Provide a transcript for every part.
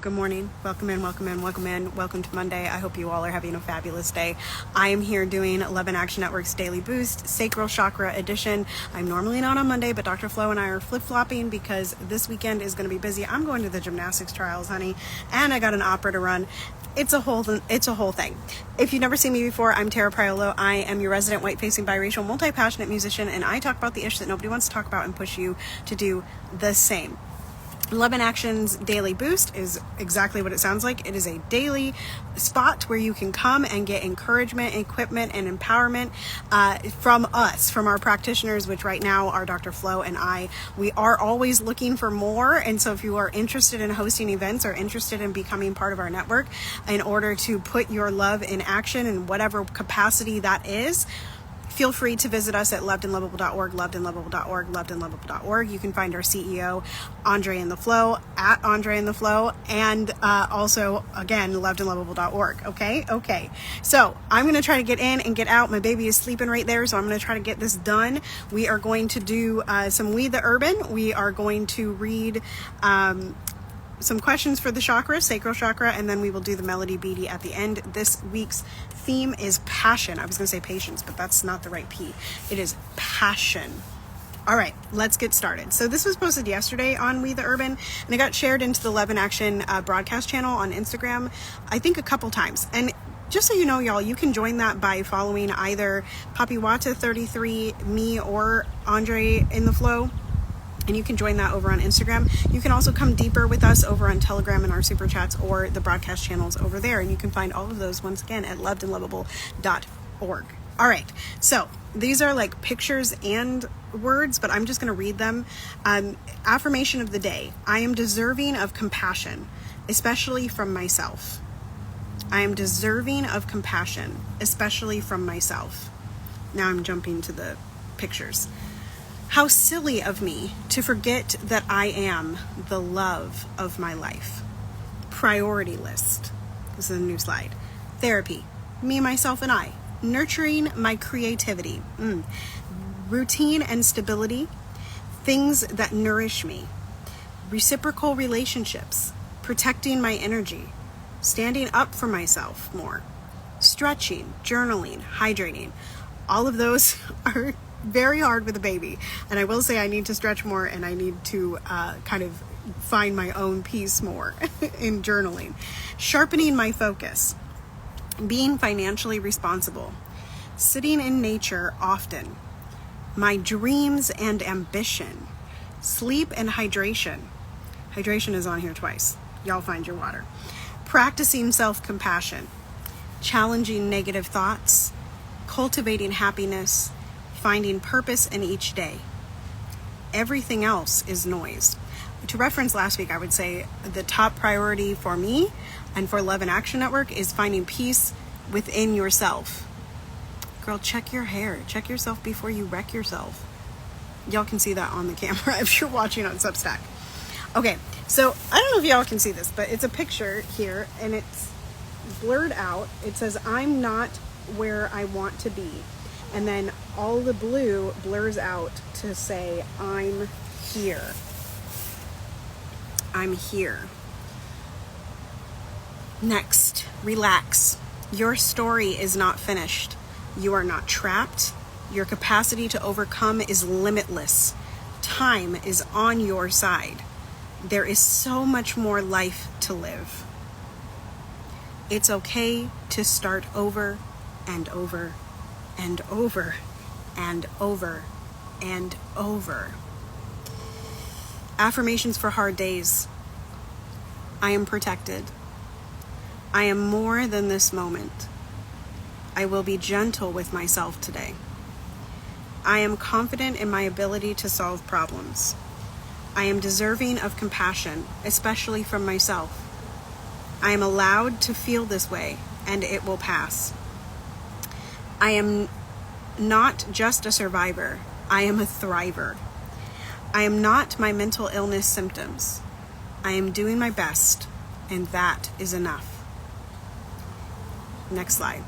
Good morning. Welcome in, welcome in, welcome in. Welcome to Monday. I hope you all are having a fabulous day. I am here doing Love in Action Network's Daily Boost, Sacral Chakra edition. I'm normally not on Monday, but Dr. Flo and I are flip-flopping because this weekend is going to be busy. I'm going to the gymnastics trials, honey, and I got an opera to run. It's a whole thing. If you've never seen me before, I'm Priolo. I am your resident white-facing biracial multi-passionate musician, and I talk about the ish that nobody wants to talk about and push you to do the same. Love in Action's Daily Boost is exactly what it sounds like. It is a daily spot where you can come and get encouragement, equipment, and empowerment from us, from our practitioners, which right now are Dr. Flo and I. We are always looking for more, and so if you are interested in hosting events or interested in becoming part of our network in order to put your love in action in whatever capacity that is, feel free to visit us at lovedandlovable.org, lovedandlovable.org, lovedandlovable.org. You can find our CEO, Andre in the Flow, at Andre in the Flow, and also, again, lovedandlovable.org. Okay. So I'm going to try to get in and get out. My baby is sleeping right there, so I'm going to try to get this done. We are going to do some We the Urban. We are going to read some questions for the chakra, sacral chakra, and then we will do the melody beady at the end. This week's theme is passion. I was going to say patience, but that's not the right P. It is passion. All right, let's get started. So this was posted yesterday on We the Urban, and it got shared into the Love in Action broadcast channel on Instagram, I think a couple times. And just so you know, y'all, you can join that by following either Papiwata33, me, or Andre in the Flow. And you can join that over on Instagram. You can also come deeper with us over on Telegram and our super chats or the broadcast channels over there. And you can find all of those once again at lovedandlovable.org. All right. So these are like pictures and words, but I'm just going to read them. Affirmation of the day. I am deserving of compassion, especially from myself. I am deserving of compassion, especially from myself. Now I'm jumping to the pictures. How silly of me to forget that I am the love of my life. Priority list. This is a new slide. Therapy. Me, myself, and I. Nurturing my creativity. Routine and stability. Things that nourish me. Reciprocal relationships. Protecting my energy. Standing up for myself more. Stretching, journaling, hydrating. All of those are very hard with a baby, and I will say I need to stretch more, and I need to kind of find my own peace more in journaling. Sharpening my focus, being financially responsible, sitting in nature often, my dreams and ambition, sleep and hydration. Hydration is on here twice. Y'all find your water. Practicing self-compassion, challenging negative thoughts, cultivating happiness, finding purpose in each day. Everything else is noise. To reference last week, I would say the top priority for me and for Love in Action Network is finding peace within yourself. Girl, check your hair. Check yourself before you wreck yourself. Y'all can see that on the camera if you're watching on Substack. Okay, so I don't know if y'all can see this, but it's a picture here and it's blurred out. It says, I'm not where I want to be. And then all the blue blurs out to say, I'm here. I'm here. Next, relax. Your story is not finished. You are not trapped. Your capacity to overcome is limitless. Time is on your side. There is so much more life to live. It's okay to start over and over and over and over and over. Affirmations for hard days. I am protected. I am more than this moment. I will be gentle with myself today. I am confident in my ability to solve problems. I am deserving of compassion, especially from myself. I am allowed to feel this way, and it will pass. I am not just a survivor. I am a thriver. I am not my mental illness symptoms. I am doing my best, and that is enough. Next slide.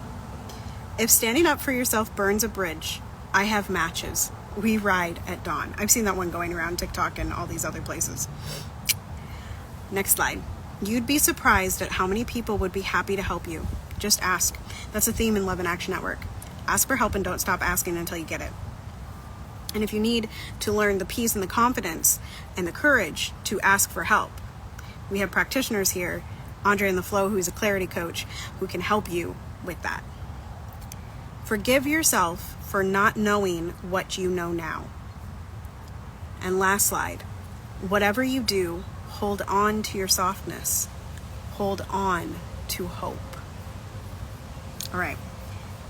If standing up for yourself burns a bridge, I have matches. We ride at dawn. I've seen that one going around TikTok and all these other places. Next slide. You'd be surprised at how many people would be happy to help you. Just ask. That's a theme in Love in Action Network. Ask for help and don't stop asking until you get it. And if you need to learn the peace and the confidence and the courage to ask for help, we have practitioners here, Andre in the Flow, who's a clarity coach, who can help you with that. Forgive yourself for not knowing what you know now. And last slide, whatever you do, hold on to your softness. Hold on to hope. All right,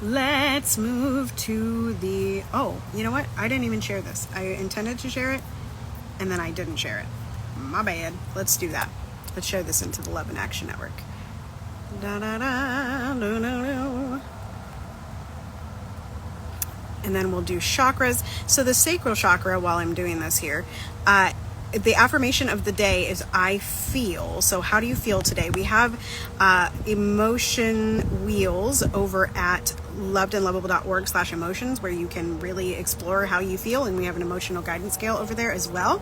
let's move to the, oh, you know what? I didn't even share this. I intended to share it, and then I didn't share it. My bad. Let's do that. Let's share this into the Love in Action Network. And then we'll do chakras. So the sacral chakra, while I'm doing this here, the affirmation of the day is I feel. So how do you feel today? We have emotion wheels over at lovedandlovable.org/emotions, where you can really explore how you feel. And we have an emotional guidance scale over there as well.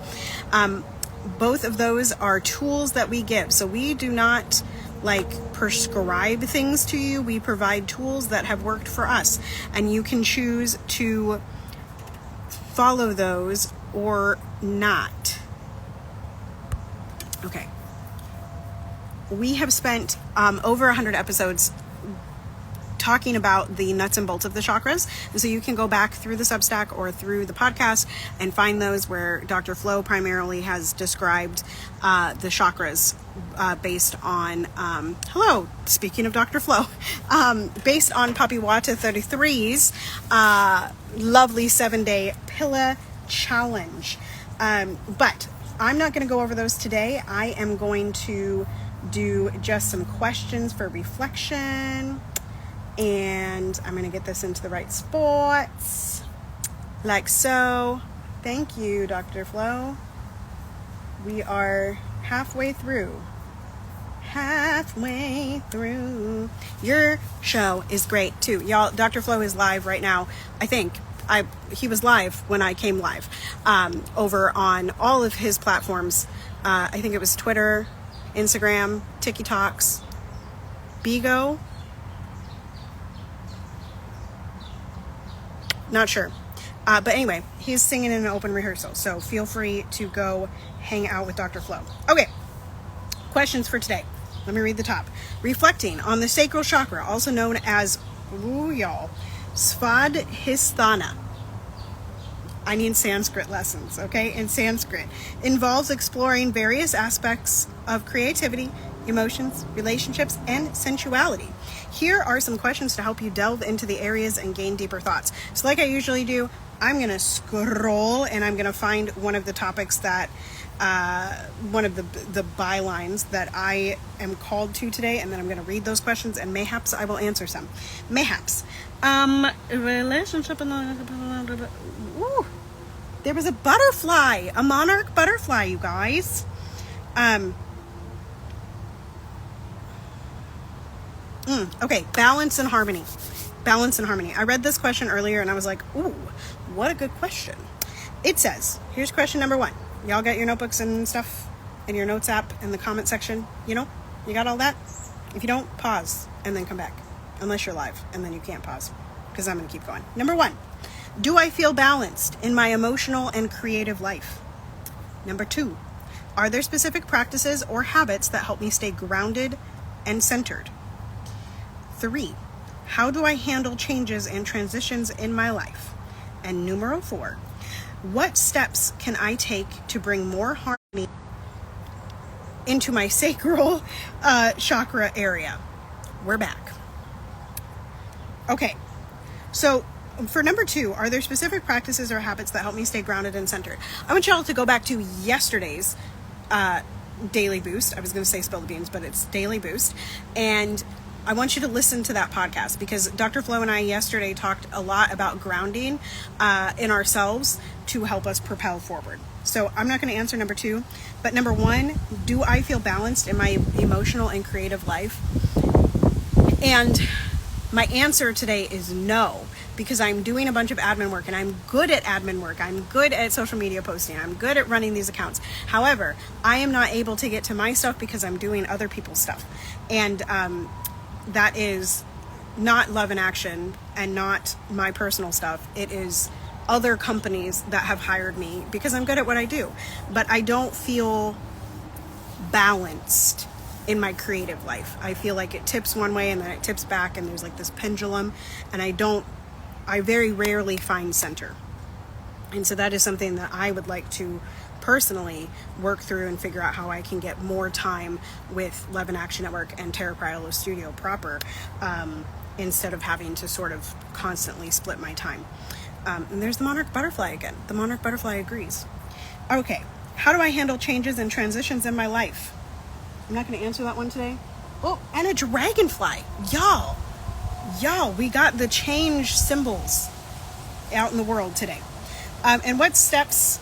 Both of those are tools that we give. So we do not prescribe things to you. We provide tools that have worked for us, and you can choose to follow those or not. Okay. We have spent over 100 episodes talking about the nuts and bolts of the chakras. And so you can go back through the Substack or through the podcast and find those where Dr. Flo primarily has described the chakras based on, speaking of Dr. Flo, based on Papiwata 33's lovely 7-day Pilla challenge. But I'm not going to go over those today. I am going to do just some questions for reflection. And I'm going to get this into the right spots, like so. Thank you, Dr. Flo. We are halfway through. Your show is great, too. Y'all, Dr. Flo is live right now. I think. He was live when I came live over on all of his platforms. I think it was Twitter, Instagram, TikToks, Bigo. Not sure. But anyway, he's singing in an open rehearsal, so feel free to go hang out with Dr. Flo. Okay, questions for today. Let me read the top. Reflecting on the sacral chakra, also known as, Svadhisthana. I need Sanskrit lessons, okay? In Sanskrit. Involves exploring various aspects of creativity, emotions, relationships, and sensuality. Here are some questions to help you delve into the areas and gain deeper thoughts. So like I usually do, I'm going to scroll and I'm going to find one of the topics that, one of the bylines that I am called to today, and then I'm going to read those questions, and mayhaps I will answer some. Mayhaps. Relationship and... Ooh, there was a butterfly, a monarch butterfly, you guys. Okay, balance and harmony. Balance and harmony. I read this question earlier and I was like, ooh, what a good question. It says, here's question number 1. Y'all got your notebooks and stuff in your notes app in the comment section? You got all that? If you don't, pause and then come back. Unless you're live, and then you can't pause because I'm going to keep going. Number 1, do I feel balanced in my emotional and creative life? Number 2, are there specific practices or habits that help me stay grounded and centered? 3, how do I handle changes and transitions in my life? And numero 4, what steps can I take to bring more harmony into my sacral chakra area? We're back. Okay, so for number 2, are there specific practices or habits that help me stay grounded and centered? I want y'all to go back to yesterday's Daily Boost. I was going to say Spill the Beans, but it's Daily Boost. And I want you to listen to that podcast because Dr. Flo and I yesterday talked a lot about grounding in ourselves to help us propel forward. So I'm not going to answer number 2, but number 1, do I feel balanced in my emotional and creative life? And my answer today is no, because I'm doing a bunch of admin work, and I'm good at admin work. I'm good at social media posting. I'm good at running these accounts. However, I am not able to get to my stuff because I'm doing other people's stuff. And that is not Love in Action and not my personal stuff. It is other companies that have hired me because I'm good at what I do. But I don't feel balanced in my creative life. I feel like it tips one way and then it tips back, and there's like this pendulum, and I very rarely find center. And so that is something that I would like to personally work through and figure out how I can get more time with Love in Action Network and Terra Priolo Studio proper, instead of having to sort of constantly split my time. And there's the Monarch Butterfly again. The Monarch Butterfly agrees. Okay, how do I handle changes and transitions in my life? I'm not going to answer that one today. Oh, and a dragonfly. Y'all, we got the change symbols out in the world today. And what steps,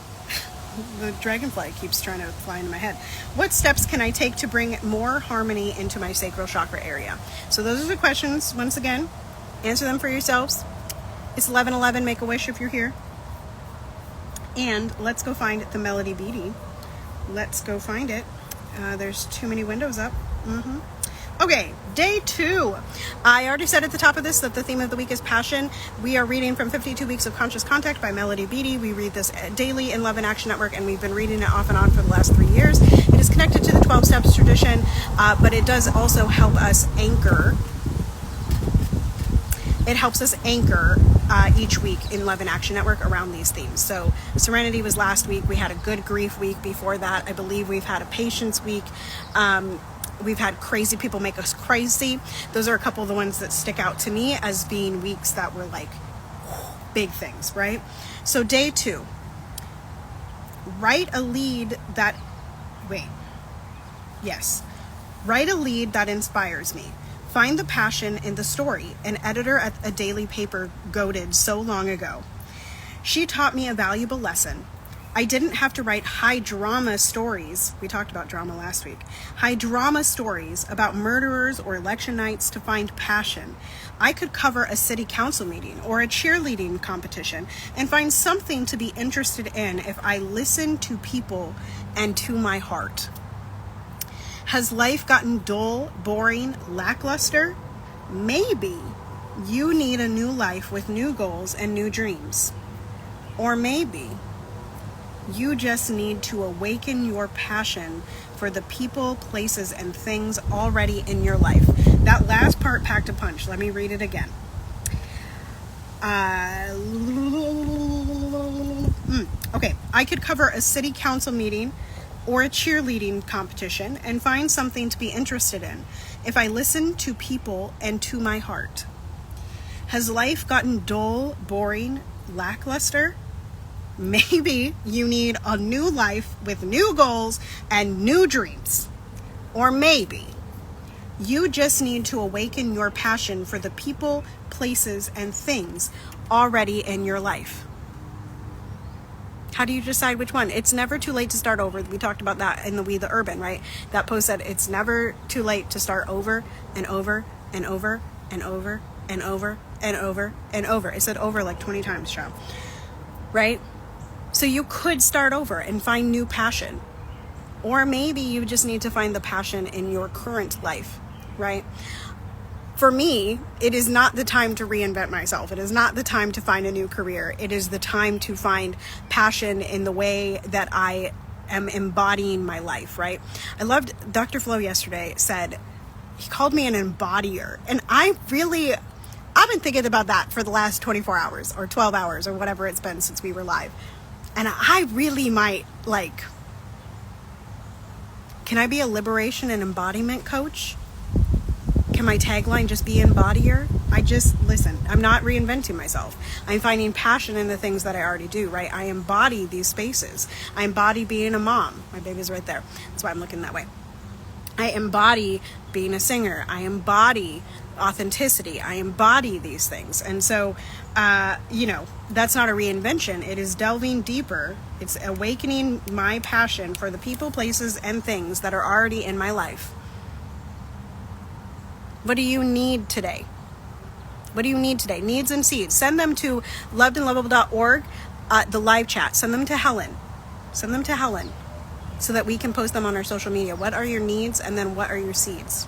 the dragonfly keeps trying to fly into my head. What steps can I take to bring more harmony into my sacral chakra area? So those are the questions. Once again, answer them for yourselves. It's 11:11, make a wish if you're here. And let's go find the Melody Beatty. Let's go find it. There's too many windows up. Okay, day 2. I already said at the top of this that the theme of the week is passion. We are reading from 52 Weeks of Conscious Contact by Melody Beatty. We read this daily in Love in Action Network, and we've been reading it off and on for the last 3 years. It is connected to the 12 Steps tradition, but it does also help us anchor. It helps us anchor each week in Love in Action Network around these themes. So Serenity was last week. We had a good grief week before that. I believe we've had a patience week. We've had crazy people make us crazy. Those are a couple of the ones that stick out to me as being weeks that were like big things, right? So day 2, write a lead that inspires me. Find the passion in the story. An editor at a daily paper goaded so long ago. She taught me a valuable lesson. I didn't have to write high drama stories. We talked about drama last week. High drama stories about murderers or election nights to find passion. I could cover a city council meeting or a cheerleading competition and find something to be interested in if I listen to people and to my heart. Has life gotten dull, boring, lackluster? Maybe you need a new life with new goals and new dreams. Or maybe you just need to awaken your passion for the people, places, and things already in your life. That last part packed a punch. Let me read it again. Okay, I could cover a city council meeting or a cheerleading competition and find something to be interested in if I listen to people and to my heart. Has life gotten dull, boring, lackluster? Maybe you need a new life with new goals and new dreams. Or maybe you just need to awaken your passion for the people, places, and things already in your life. How do you decide which one? It's never too late to start over. We talked about that in the We the Urban, right? That post said it's never too late to start over and over and over and over and over and over and over. It said over like 20 times, child. Right? So you could start over and find new passion. Or maybe you just need to find the passion in your current life, right? For me, it is not the time to reinvent myself. It is not the time to find a new career. It is the time to find passion in the way that I am embodying my life, right? I loved Dr. Flo yesterday said, he called me an embodier. And I've been thinking about that for the last 24 hours or 12 hours or whatever it's been since we were live. And I really might can I be a liberation and embodiment coach? Can my tagline just be embodier? Listen, I'm not reinventing myself. I'm finding passion in the things that I already do, right? I embody these spaces. I embody being a mom. My baby's right there. That's why I'm looking that way. I embody being a singer. I embody authenticity. I embody these things. And so, that's not a reinvention. It is delving deeper. It's awakening my passion for the people, places, and things that are already in my life. What do you need today? What do you need today? Needs and seeds. Send them to lovedandlovable.org, the live chat. Send them to Helen. Send them to Helen so that we can post them on our social media. What are your needs, and then what are your seeds?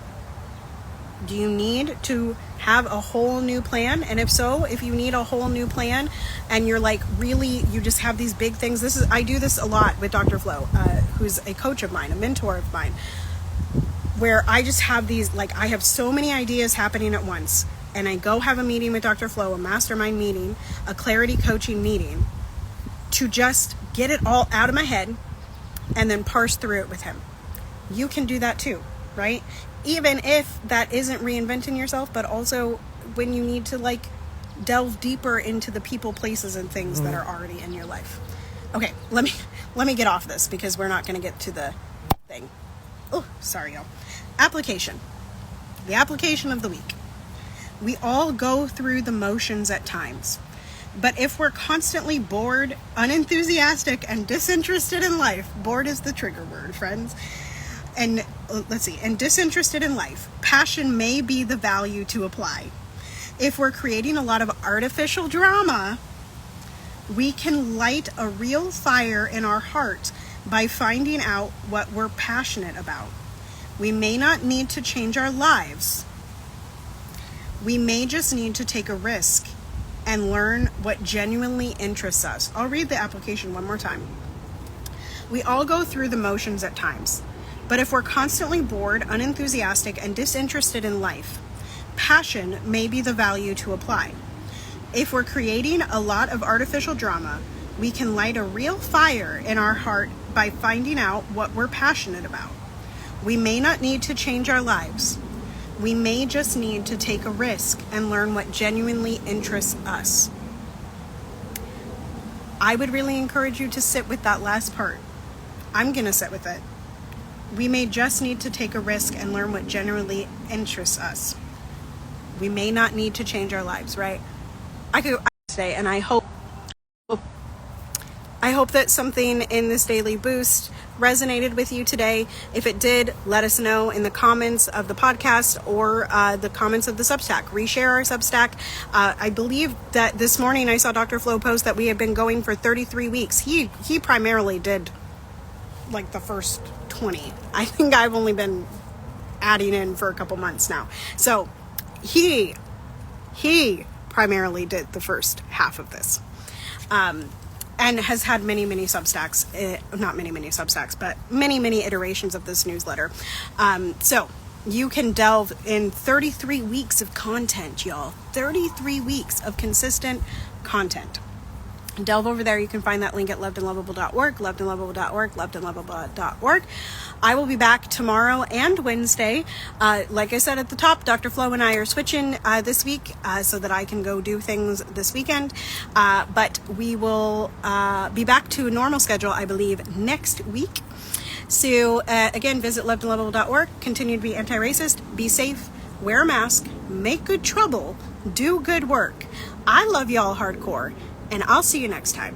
Do you need to have a whole new plan? And if so, if you need a whole new plan and you're like really, you just have these big things. I do this a lot with Dr. Flo, who's a coach of mine, a mentor of mine, where I just have these, like, I have so many ideas happening at once, and I go have a meeting with Dr. Flo, a mastermind meeting, a clarity coaching meeting, to just get it all out of my head and then parse through it with him. You can do that too, right? Even if that isn't reinventing yourself, but also when you need to like delve deeper into the people, places, and things that are already in your life. Okay, let me get off this because we're not going to get to the thing. Oh, sorry, y'all. Application. The application of the week. We all go through the motions at times. But if we're constantly bored, unenthusiastic, and disinterested in life, bored is the trigger word, friends. And disinterested in life, passion may be the value to apply. If we're creating a lot of artificial drama, we can light a real fire in our heart by finding out what we're passionate about. We may not need to change our lives. We may just need to take a risk and learn what genuinely interests us. I'll read the application one more time. We all go through the motions at times. But if we're constantly bored, unenthusiastic, and disinterested in life, passion may be the value to apply. If we're creating a lot of artificial drama, we can light a real fire in our heart by finding out what we're passionate about. We may not need to change our lives. We may just need to take a risk and learn what genuinely interests us. I would really encourage you to sit with that last part. I'm going to sit with it. We may just need to take a risk and learn what genuinely interests us. We may not need to change our lives, right? I could say, and I hope that something in this daily boost resonated with you today. If it did, let us know in the comments of the podcast or the comments of the Substack. Reshare our Substack. I believe that this morning I saw Dr. Flo post that we had been going for 33 weeks. He primarily did like the first 20. I think I've only been adding in for a couple months now. So he primarily did the first half of this. And has had many Substacks, not many Substacks, but many iterations of this newsletter. So you can delve in 33 weeks of content, y'all. 33 weeks of consistent content. Delve over there. You can find that link at lovedandlovable.org, lovedandlovable.org. I will be back tomorrow and Wednesday. Like I said at the top, Dr. Flo and I are switching this week so that I can go do things this weekend. But we will be back to a normal schedule, I believe, next week. So again, visit lovedandlovable.org. Continue to be anti-racist. Be safe. Wear a mask. Make good trouble. Do good work. I love y'all hardcore. And I'll see you next time.